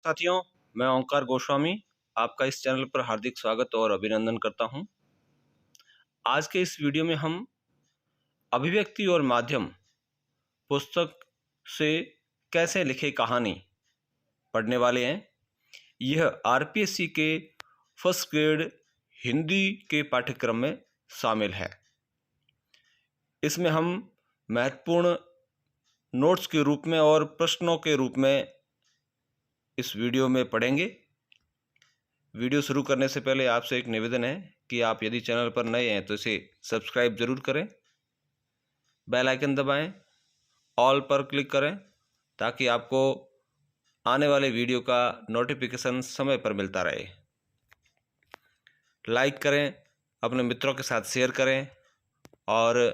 साथियों, मैं ओंकार गोस्वामी आपका इस चैनल पर हार्दिक स्वागत और अभिनंदन करता हूं। आज के इस वीडियो में हम अभिव्यक्ति और माध्यम पुस्तक से कैसे लिखे कहानी पढ़ने वाले हैं। यह आरपीएससी के फर्स्ट ग्रेड हिंदी के पाठ्यक्रम में शामिल है। इसमें हम महत्वपूर्ण नोट्स के रूप में और प्रश्नों के रूप में इस वीडियो में पढ़ेंगे। वीडियो शुरू करने से पहले आपसे एक निवेदन है कि आप यदि चैनल पर नए हैं तो इसे सब्सक्राइब जरूर करें, बेल आइकन दबाएं, ऑल पर क्लिक करें ताकि आपको आने वाले वीडियो का नोटिफिकेशन समय पर मिलता रहे। लाइक करें, अपने मित्रों के साथ शेयर करें और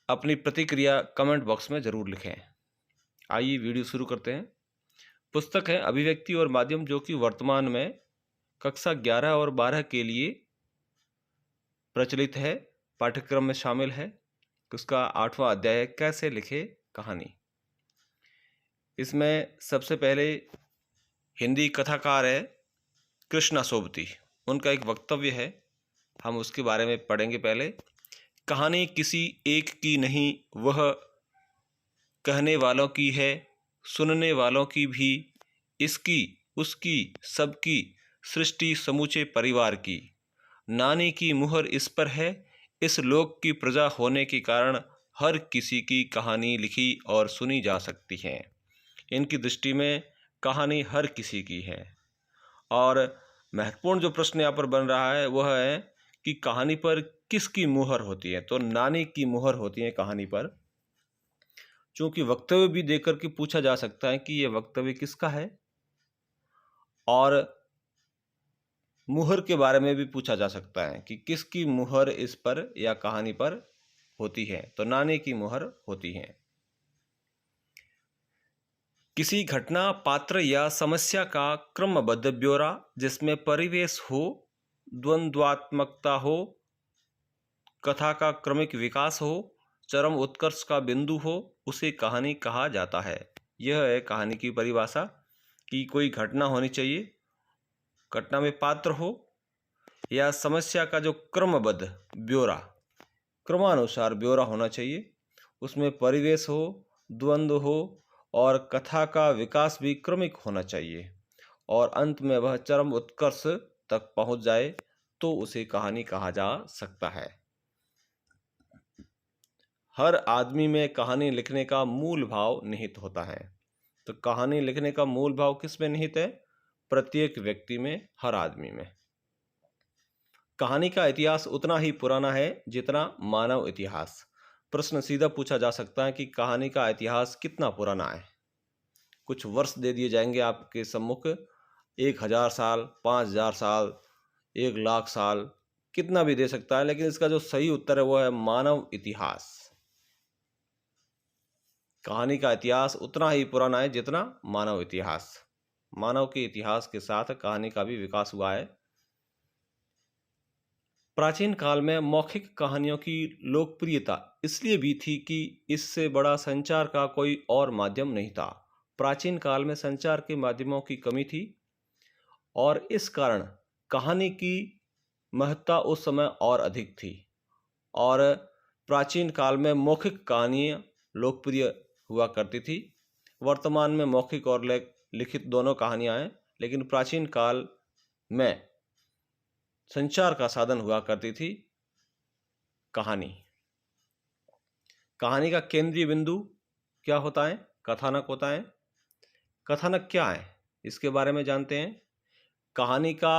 अपनी प्रतिक्रिया कमेंट बॉक्स में ज़रूर लिखें। आइए वीडियो शुरू करते हैं। पुस्तक है अभिव्यक्ति और माध्यम, जो कि वर्तमान में कक्षा 11 और 12 के लिए प्रचलित है, पाठ्यक्रम में शामिल है। उसका 8वां अध्याय है कैसे लिखे कहानी। इसमें सबसे पहले हिंदी कथाकार है कृष्णा सोबती, उनका एक वक्तव्य है, हम उसके बारे में पढ़ेंगे। पहले, कहानी किसी एक की नहीं, वह कहने वालों की है, सुनने वालों की भी, इसकी उसकी सबकी, सृष्टि समूचे परिवार की। नानी की मुहर इस पर है, इस लोक की प्रजा होने के कारण हर किसी की कहानी लिखी और सुनी जा सकती है। इनकी दृष्टि में कहानी हर किसी की है। और महत्वपूर्ण जो प्रश्न यहाँ पर बन रहा है वह है कि कहानी पर किसकी मुहर होती है। तो नानी की मुहर होती है कहानी पर। चूँकि वक्तव्य भी देकर के पूछा जा सकता है कि यह वक्तव्य किसका है, और मुहर के बारे में भी पूछा जा सकता है कि किसकी मुहर इस पर या कहानी पर होती है। तो नानी की मुहर होती है। किसी घटना, पात्र या समस्या का क्रमबद्ध ब्यौरा, जिसमें परिवेश हो, द्वंद्वात्मकता हो, कथा का क्रमिक विकास हो, चरम उत्कर्ष का बिंदु हो, उसे कहानी कहा जाता है। यह है कहानी की परिभाषा कि कोई घटना होनी चाहिए, घटना में पात्र हो, या समस्या का जो क्रमबद्ध ब्यौरा, क्रमानुसार ब्यौरा होना चाहिए, उसमें परिवेश हो, द्वंद्व हो और कथा का विकास भी क्रमिक होना चाहिए, और अंत में वह चरम उत्कर्ष तक पहुंच जाए तो उसे कहानी कहा जा सकता है। हर आदमी में कहानी लिखने का मूल भाव निहित होता है। तो कहानी लिखने का मूल भाव किस में निहित है? प्रत्येक व्यक्ति में, हर आदमी में। कहानी का इतिहास उतना ही पुराना है जितना मानव इतिहास। प्रश्न सीधा पूछा जा सकता है कि कहानी का इतिहास कितना पुराना है। कुछ वर्ष दे दिए जाएंगे आपके सम्मुख, 1000 साल, 5000 साल, 1,00,000 साल, कितना भी दे सकता है, लेकिन इसका जो सही उत्तर है वो है मानव इतिहास। कहानी का इतिहास उतना ही पुराना है जितना मानव इतिहास। मानव के इतिहास के साथ कहानी का भी विकास हुआ है। प्राचीन काल में मौखिक कहानियों की लोकप्रियता इसलिए भी थी कि इससे बड़ा संचार का कोई और माध्यम नहीं था। प्राचीन काल में संचार के माध्यमों की कमी थी और इस कारण कहानी की महत्ता उस समय और अधिक थी। और प्राचीन काल में मौखिक कहानियाँ लोकप्रिय हुआ करती थी। वर्तमान में मौखिक और लिखित दोनों कहानियाँ हैं, लेकिन प्राचीन काल में संचार का साधन हुआ करती थी कहानी। कहानी का केंद्रीय बिंदु क्या होता है? कथानक होता है। कथानक क्या है, इसके बारे में जानते हैं। कहानी का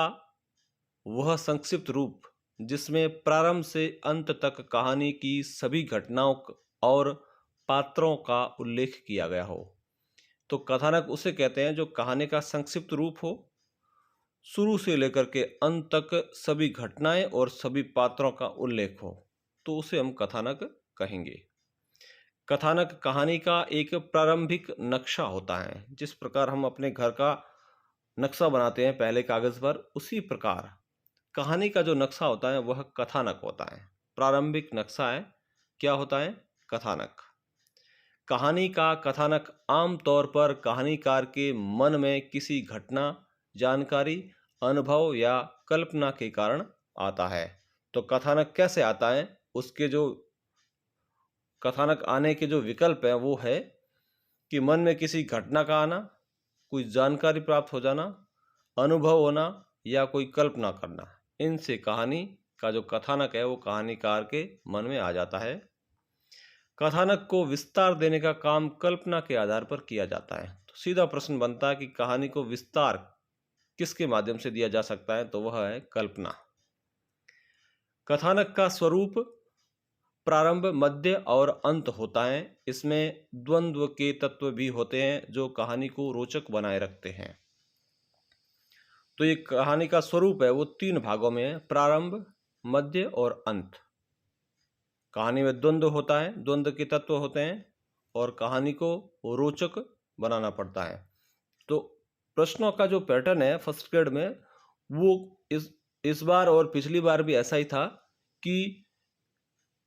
वह संक्षिप्त रूप जिसमें प्रारंभ से अंत तक कहानी की सभी घटनाओं और पात्रों का उल्लेख किया गया हो। तो कथानक उसे कहते हैं जो कहानी का संक्षिप्त रूप हो, शुरू से लेकर के अंत तक सभी घटनाएं और सभी पात्रों का उल्लेख हो, तो उसे हम कथानक कहेंगे। कथानक कहानी का एक प्रारंभिक नक्शा होता है। जिस प्रकार हम अपने घर का नक्शा बनाते हैं पहले कागज पर, उसी प्रकार कहानी का जो नक्शा होता है वह कथानक होता है। प्रारंभिक नक्शा है, क्या होता है? कथानक। कहानी का कथानक आम तौर पर कहानीकार के मन में किसी घटना, जानकारी, अनुभव या कल्पना के कारण आता है। तो कथानक कैसे आता है, उसके जो कथानक आने के जो विकल्प हैं वो है कि मन में किसी घटना का आना, कोई जानकारी प्राप्त हो जाना, अनुभव होना या कोई कल्पना करना। इनसे कहानी का जो कथानक है वो कहानीकार के मन में आ जाता है। कथानक को विस्तार देने का काम कल्पना के आधार पर किया जाता है। तो सीधा प्रश्न बनता है कि कहानी को विस्तार किसके माध्यम से दिया जा सकता है, तो वह है कल्पना। कथानक का स्वरूप प्रारंभ, मध्य और अंत होता है। इसमें द्वंद्व के तत्व भी होते हैं जो कहानी को रोचक बनाए रखते हैं। तो ये कहानी का स्वरूप है वो 3 भागों में है, प्रारंभ, मध्य और अंत। कहानी में द्वंद्व होता है, द्वंद्व के तत्व होते हैं और कहानी को रोचक बनाना पड़ता है। तो प्रश्नों का जो पैटर्न है फर्स्ट ग्रेड में वो इस बार और पिछली बार भी ऐसा ही था कि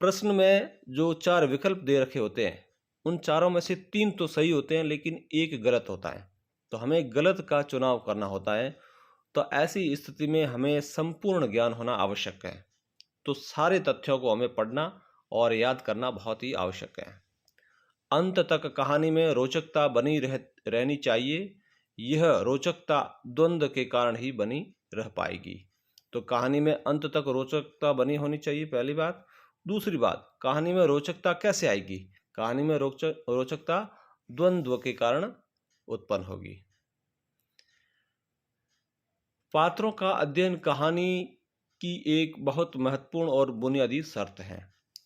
प्रश्न में जो 4 विकल्प दे रखे होते हैं उन चारों में से 3 तो सही होते हैं लेकिन एक गलत होता है। तो हमें गलत का चुनाव करना होता है। तो ऐसी स्थिति में हमें संपूर्ण ज्ञान होना आवश्यक है। तो सारे तथ्यों को हमें पढ़ना और याद करना बहुत ही आवश्यक है। अंत तक कहानी में रोचकता बनी रहनी चाहिए। यह रोचकता द्वंद्व के कारण ही बनी रह पाएगी। तो कहानी में अंत तक रोचकता बनी होनी चाहिए, पहली बात। दूसरी बात, कहानी में रोचकता कैसे आएगी? कहानी में रोचकता द्वंद्व के कारण उत्पन्न होगी। पात्रों का अध्ययन कहानी की एक बहुत महत्वपूर्ण और बुनियादी शर्त है।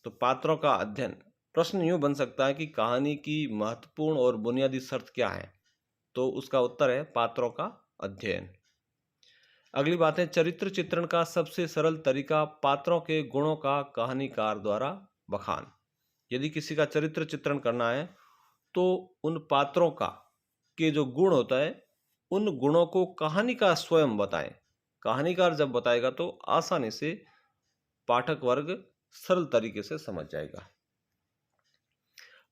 तो पात्रों का अध्ययन, प्रश्न यूं बन सकता है कि कहानी की महत्वपूर्ण और बुनियादी शर्त क्या है? तो उसका उत्तर है पात्रों का अध्ययन। अगली बात है, चरित्र चित्रण का सबसे सरल तरीका पात्रों के गुणों का कहानीकार द्वारा बखान। यदि किसी का चरित्र चित्रण करना है तो उन पात्रों का के जो गुण होता है उन गुणों को कहानीकार स्वयं बताए। कहानीकार जब बताएगा तो आसानी से पाठक वर्ग सरल तरीके से समझ जाएगा।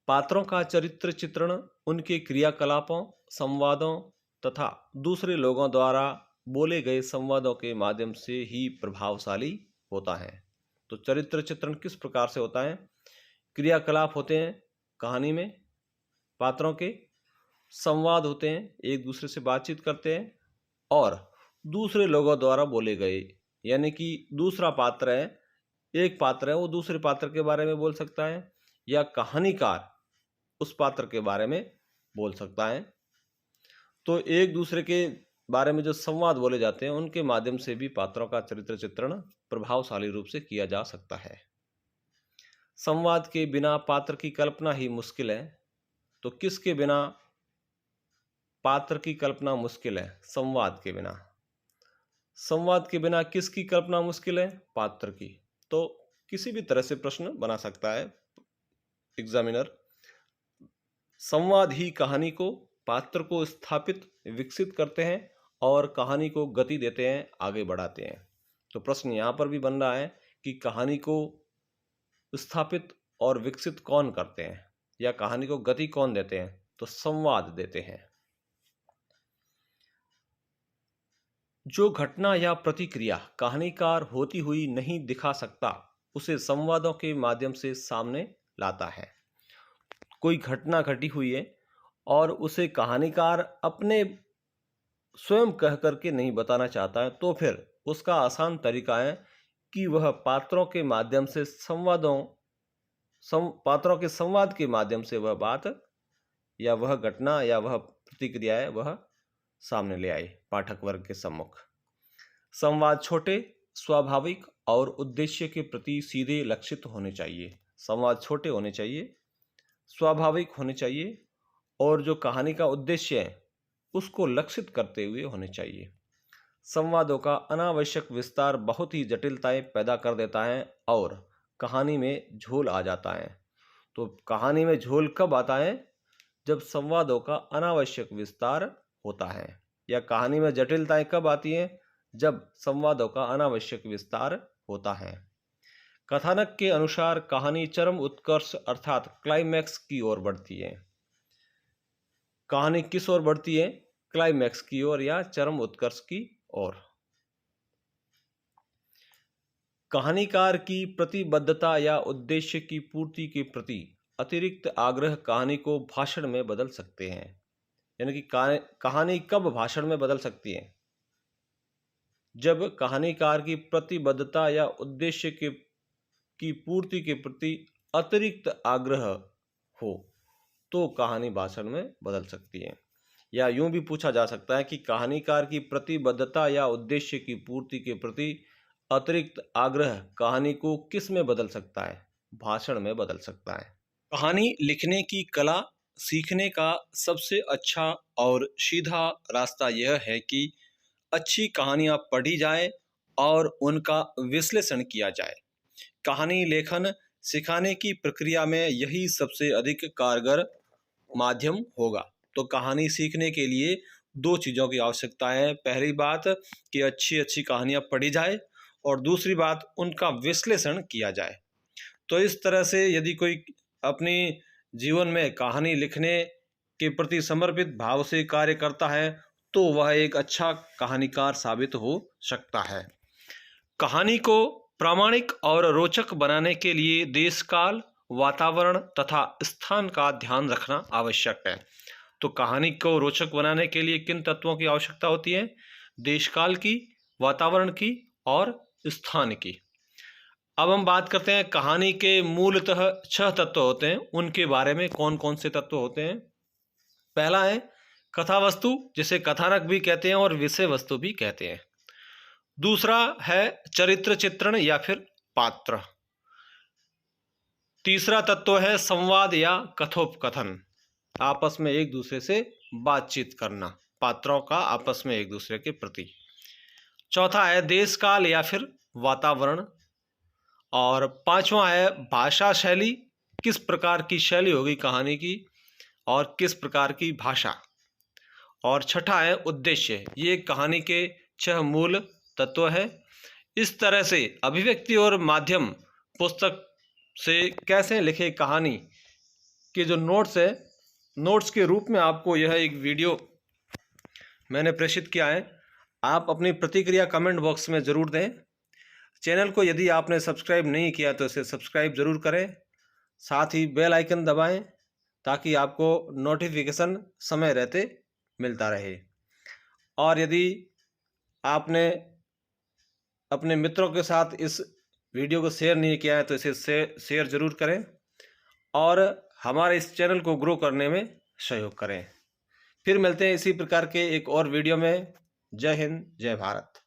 पात्रों का चरित्र चित्रण उनके क्रियाकलापों, संवादों तथा दूसरे लोगों द्वारा बोले गए संवादों के माध्यम से ही प्रभावशाली होता है। तो चरित्र चित्रण किस प्रकार से होता है? क्रियाकलाप होते हैं कहानी में, पात्रों के संवाद होते हैं, एक दूसरे से बातचीत करते हैं, और दूसरे लोगों द्वारा बोले गए, यानी कि दूसरा पात्र है, एक पात्र है वो दूसरे पात्र के बारे में बोल सकता है या कहानीकार उस पात्र के बारे में बोल सकता है। तो एक दूसरे के बारे में जो संवाद बोले जाते हैं उनके माध्यम से भी पात्रों का चरित्र चित्रण प्रभावशाली रूप से किया जा सकता है। संवाद के बिना पात्र की कल्पना ही मुश्किल है। तो किसके बिना पात्र की कल्पना मुश्किल है? संवाद के बिना। संवाद के बिना किसकी कल्पना मुश्किल है? पात्र की। तो किसी भी तरह से प्रश्न बना सकता है एग्जामिनर। संवाद ही कहानी को, पात्र को स्थापित, विकसित करते हैं और कहानी को गति देते हैं, आगे बढ़ाते हैं। तो प्रश्न यहाँ पर भी बन रहा है कि कहानी को स्थापित और विकसित कौन करते हैं या कहानी को गति कौन देते हैं? तो संवाद देते हैं। जो घटना या प्रतिक्रिया कहानीकार होती हुई नहीं दिखा सकता उसे संवादों के माध्यम से सामने लाता है। कोई घटना घटी हुई है और उसे कहानीकार अपने स्वयं कह करके नहीं बताना चाहता है, तो फिर उसका आसान तरीका है कि वह पात्रों के माध्यम से पात्रों के संवाद के माध्यम से वह बात या वह घटना या वह प्रतिक्रिया है वह सामने ले आए पाठक वर्ग के सम्मुख। संवाद छोटे, स्वाभाविक और उद्देश्य के प्रति सीधे लक्षित होने चाहिए। संवाद छोटे होने चाहिए, स्वाभाविक होने चाहिए और जो कहानी का उद्देश्य है उसको लक्षित करते हुए होने चाहिए। संवादों का अनावश्यक विस्तार बहुत ही जटिलताएं पैदा कर देता है और कहानी में झोल आ जाता है। तो कहानी में झोल कब आता है? जब संवादों का अनावश्यक विस्तार होता है। या कहानी में जटिलताएं कब आती हैं? जब संवादों का अनावश्यक विस्तार होता है। कथानक के अनुसार कहानी चरम उत्कर्ष अर्थात क्लाइमैक्स की ओर बढ़ती है। कहानी किस ओर बढ़ती है? क्लाइमैक्स की ओर या चरम उत्कर्ष की ओर। कहानीकार की प्रतिबद्धता या उद्देश्य की पूर्ति के प्रति अतिरिक्त आग्रह कहानी को भाषण में बदल सकते हैं। यानी कि कहानी कब भाषण में बदल सकती है? जब कहानीकार की प्रतिबद्धता या उद्देश्य की पूर्ति के प्रति अतिरिक्त आग्रह हो तो कहानी भाषण में बदल सकती है। या यूं भी पूछा जा सकता है कि कहानीकार की प्रतिबद्धता या उद्देश्य की पूर्ति के प्रति अतिरिक्त आग्रह कहानी को किस में बदल सकता है? भाषण में बदल सकता है। कहानी लिखने की कला सीखने का सबसे अच्छा और सीधा रास्ता यह है कि अच्छी कहानियां पढ़ी जाए और उनका विश्लेषण किया जाए। कहानी लेखन सिखाने की प्रक्रिया में यही सबसे अधिक कारगर माध्यम होगा। तो कहानी सीखने के लिए दो चीज़ों की आवश्यकता है। पहली बात कि अच्छी कहानियां पढ़ी जाए और दूसरी बात उनका विश्लेषण किया जाए। तो इस तरह से यदि कोई अपनी जीवन में कहानी लिखने के प्रति समर्पित भाव से कार्य करता है तो वह एक अच्छा कहानीकार साबित हो सकता है। कहानी को प्रामाणिक और रोचक बनाने के लिए देश काल, वातावरण तथा स्थान का ध्यान रखना आवश्यक है। तो कहानी को रोचक बनाने के लिए किन तत्वों की आवश्यकता होती है? देश काल की, वातावरण की और स्थान की। अब हम बात करते हैं कहानी के मूलतः 6 तत्व होते हैं, उनके बारे में कौन कौन से तत्व होते हैं। पहला है कथा वस्तु, जिसे कथानक भी कहते हैं और विषय वस्तु भी कहते हैं। दूसरा है चरित्र चित्रण या फिर पात्र। तीसरा तत्व है संवाद या कथोपकथन, आपस में एक दूसरे से बातचीत करना, पात्रों का आपस में एक दूसरे के प्रति। चौथा है देश काल या फिर वातावरण। और पांचवा है भाषा शैली, किस प्रकार की शैली होगी कहानी की और किस प्रकार की भाषा। और छठा है उद्देश्य। ये कहानी के 6 मूल तत्व है। इस तरह से अभिव्यक्ति और माध्यम पुस्तक से कैसे लिखे कहानी के जो नोट्स है, नोट्स के रूप में आपको यह एक वीडियो मैंने प्रेषित किया है। आप अपनी प्रतिक्रिया कमेंट बॉक्स में ज़रूर दें। चैनल को यदि आपने सब्सक्राइब नहीं किया तो इसे सब्सक्राइब ज़रूर करें। साथ ही बेल आइकन दबाएं ताकि आपको नोटिफिकेशन समय रहते मिलता रहे। और यदि आपने अपने मित्रों के साथ इस वीडियो को शेयर नहीं किया है तो इसे शेयर ज़रूर करें और हमारे इस चैनल को ग्रो करने में सहयोग करें। फिर मिलते हैं इसी प्रकार के एक और वीडियो में। जय हिंद, जय भारत।